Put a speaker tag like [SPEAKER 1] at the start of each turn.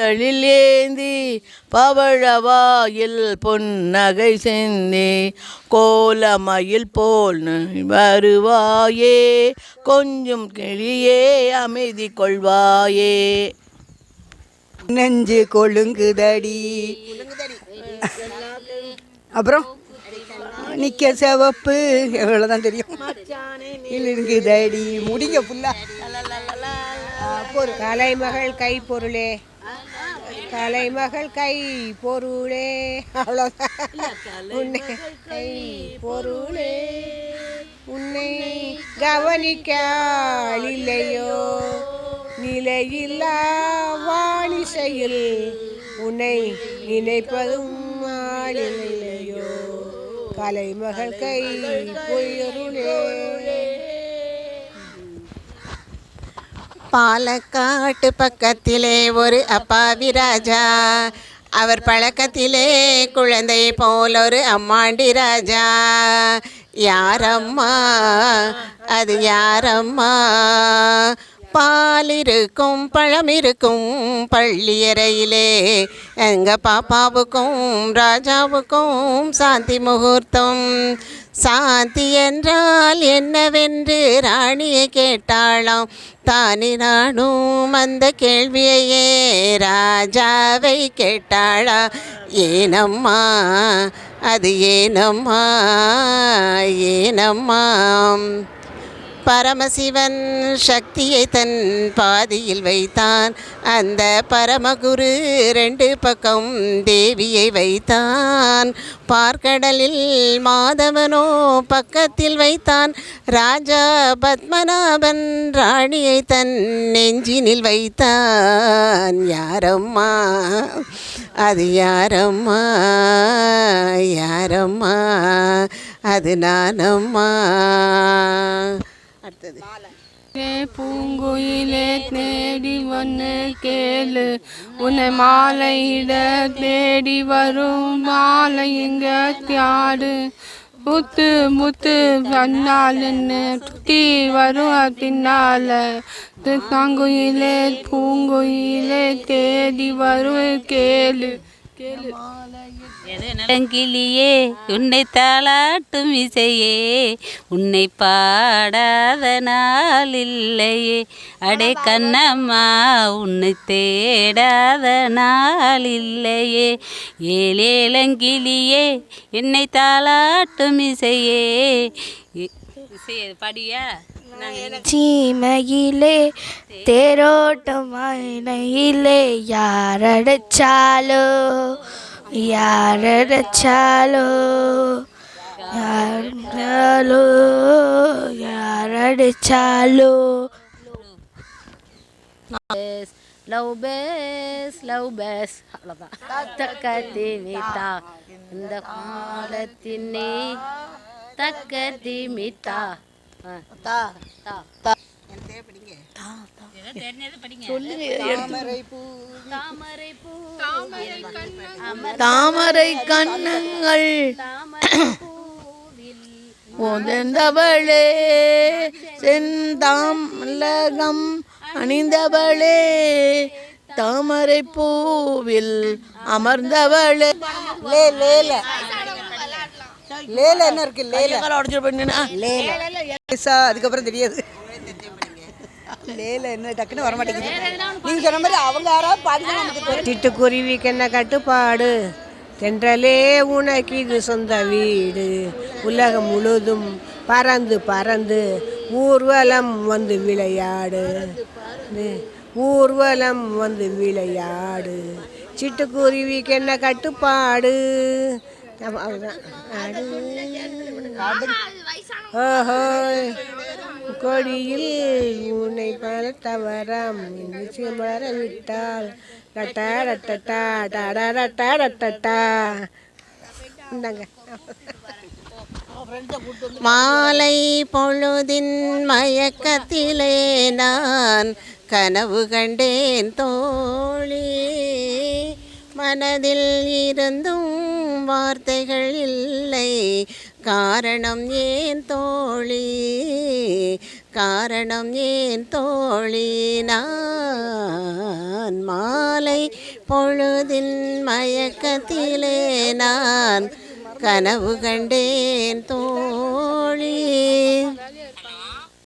[SPEAKER 1] எழிலேந்தி பவழவாயில் பொன்னகை சென்னே கோலமயில் போல் வருவாயே கொஞ்சம் கிளியே அமைதி கொள்வாயே.
[SPEAKER 2] நெஞ்சு கொழுங்குதடி. அப்புறம் நிக்க சிவப்பு எவ்வளோதான் தெரியும். இருக்குதடி முடிங்க ஃபுல்லா.
[SPEAKER 3] கலைமகள் கை பொருளே, கலைமகள் கை பொருளே, அவ்வளோதான். உன்னை கை பொருளே உன்னை கவனிக்கால் இல்லையோ நிலையில்லா வாணிசையில் உன்னை நினைப்பதும் இல்லையோ கலைமகள் கை பொருளே.
[SPEAKER 4] பாலக்காட்டு பக்கத்திலே ஒரு அப்பாவி ராஜா, அவர் பழக்கத்திலே குழந்தை போல் ஒரு அம்மாண்டி ராஜா. யாரம்மா அது யாரம்மா? பால் இருக்கும் பழம் இருக்கும் பள்ளியறையிலே, எங்கள் பாப்பாவுக்கும் ராஜாவுக்கும் சாந்தி முகூர்த்தம். சாந்தி என்றால் என்னவென்று ராணியை கேட்டாளாம். தானே நானும் அந்த கேள்வியையே ராஜாவை கேட்டாளா. ஏனம்மா அது ஏனம்மா ஏனம்மா? பரமசிவன் சக்தியை தன் பாதியில் வைத்தான். அந்த பரமகுரு 2 பக்கம் தேவியை வைத்தான். பார்க்கடலில் மாதவனோ பக்கத்தில் வைத்தான். ராஜா பத்மநாபன் ராணியை தன் நெஞ்சினில் வைத்தான். யாரம்மா அது யாரம்மா யாரம்மா? அது நானம்மா. அடுத்தது
[SPEAKER 5] பூங்குயிலே தேடி வந்து கேளு, உன்னை மாலையிட தேடி வரும் மாலை இங்க தியாடு. முத்து முத்து வந்தாலுன்னு சுத்தி வரும் தின்னால. தாங்குயிலே பூங்குயிலே தேடி வரும் கேளு கேளு.
[SPEAKER 6] கிளியே உன்னை தாளாட்டும் இசையே, உன்னை பாடாத நாள் இல்லையே. அடே கண்ணம்மா உன்னை தேடாத நாள் இல்லையே. ஏழேலங்கிளியே என்னை தாளாட்டும் இசையே. இசையே படியா.
[SPEAKER 7] சீமையிலே தேரோட்டம் மழையிலே யாரடைச்சாலோ யாரடைச்சாலோ யாரோ யாரடைச்சாலோ.
[SPEAKER 6] லவ் பேஸ் லவ் பேஸ் அவ்வளோதான். தக்கத்திமித்தா இந்த காலத்தினே தக்கத்திமித்தா.
[SPEAKER 1] தாமரை கண்ணங்கள் போதந்தவளே செந்தாமலகம் அணிந்தவளே தாமரை பூவில் அமர்ந்தவளே.
[SPEAKER 2] என்ன இருக்கு அதுக்கப்புறம் தெரியாது. லேல என்ன டக்குன்னு வர மாட்டேங்குது. நீங்க சொன்ன மாதிரி அவங்க யாராவது பாடினா.
[SPEAKER 3] சிட்டுக்குருவிக்கு என்ன கட்டுப்பாடு, தென்றலே உனக்கு இது சொந்த வீடு. உலகம் முழுதும் பறந்து பறந்து ஊர்வலம் வந்து விளையாடு, ஊர்வலம் வந்து விளையாடு. சிட்டுக்குருவிக்கு என்ன கட்டுப்பாடு. ஓஹோ கொடியில் உன்னை பலத்தவரம் வரவிட்டால் டட்டா டட்டா டாடா டட்டா டட்டா.
[SPEAKER 4] மாலை பொழுதின் மயக்கத்திலே நான் கனவு கண்டேன் தோழி. மனதில் இருந்தும் வார்த்தைகள் இல்லை, காரணம் ஏன் தோழி, காரணம் ஏன் தோழி நான் மாலை பொழுதின் மயக்கத்திலே நான் கனவு கண்டேன் தோழி